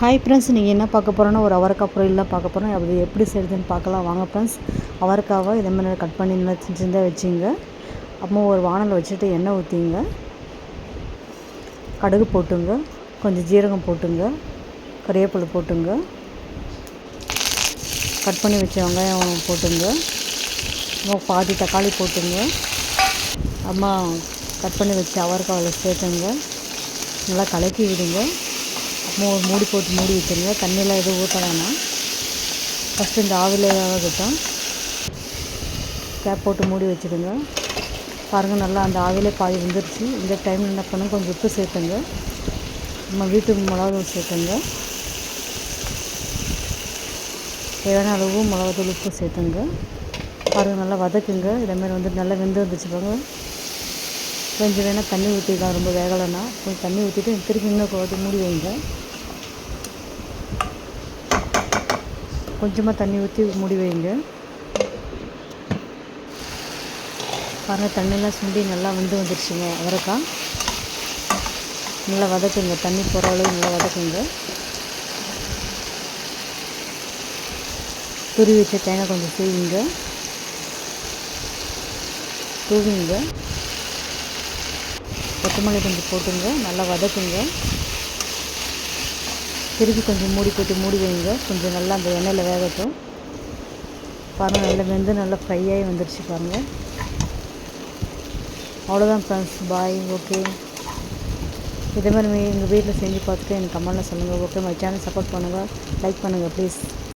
Hi friends, நீங்கள் என்ன பார்க்க போகிறோன்னா ஒரு அவரைக்காய் பொரியல் தான் பார்க்க போகிறோம். அது எப்படி செய்யுதுன்னு பார்க்கலாம் வாங்க ஃப்ரெண்ட்ஸ். அவரைக்காவை இதே மாதிரி கட் பண்ணி நல்லா சின்ன சின்னதாக வச்சுங்க. அப்புறம் ஒரு வானலில் வச்சுட்டு எண்ணெய் ஊற்றிங்க, கடுகு போட்டுங்க, கொஞ்சம் ஜீரகம் போட்டுங்க, கறிவேப்பிலை போட்டுங்க, கட் பண்ணி வச்ச வெங்காயம் போட்டுங்க, அப்புறம் பாதி தக்காளி போட்டுங்க, அம்மா கட் பண்ணி வச்ச அவரைக்காவில் சேர்த்துங்க, நல்லா கலக்கி விடுங்க. அப்புறம் ஒரு மூடி போட்டு மூடி வச்சுருங்க. தண்ணியெலாம் எதுவும் ஊற்ற வேணாம். ஃபஸ்ட்டு இந்த ஆவிலேயாகட்டும் கேப் போட்டு மூடி வச்சுடுங்க. பாருங்கள், நல்லா அந்த ஆவிலே பாதி வந்துருச்சு. இந்த டைமில் என்ன பண்ணுங்க, கொஞ்சம் உப்பு சேர்த்துங்க, நம்ம வீட்டு மிளகாத்தூள் சேர்த்துங்க, தேவையான அளவு மிளகாத்தூள் உப்பு சேர்த்துங்க. பாருங்கள், நல்லா வதக்குங்க. இதேமாதிரி வந்து நல்லா வெந்து வந்துச்சு பாருங்க. கொஞ்சம் வேணால் தண்ணி ஊற்றிக்கலாம், ரொம்ப வேகலைன்னா கொஞ்சம் தண்ணி ஊற்றிட்டு திருப்பி இன்னும் கொஞ்சம் மூடி வைங்க. கொஞ்சமாக தண்ணி ஊற்றி மூடி வைங்க. பாருங்கள், தண்ணியெல்லாம் சுண்டி நல்லா வந்துருச்சுங்க. அவரைக்காய் நல்லா வதக்குங்க, தண்ணி போகிற அளவு நல்லா வதக்குங்க. துருவி வச்ச தேங்காய் கொஞ்சம் தூவிங்க, கொத்தமல்லி கொஞ்சம் போட்டுங்க, நல்லா வதக்குங்க. திருப்பி கொஞ்சம் மூடி போட்டு மூடி வைங்க. கொஞ்சம் நல்லா அந்த எண்ணெயில் வேகட்டும். பாருங்கள், நல்லா வெந்து நல்லா ஃப்ரை ஆகி வந்துடுச்சு பாருங்கள். அவ்வளோதான் ஃப்ரெண்ட்ஸ், பாய். ஓகே, இதே மாதிரி எங்கள் வீட்டில் செஞ்சு பார்த்துட்டு எனக்கு கமெண்ட்டில் சொல்லுங்கள். ஓகே, மை சேனல் சப்போர்ட் பண்ணுங்கள், லைக் பண்ணுங்கள் ப்ளீஸ்.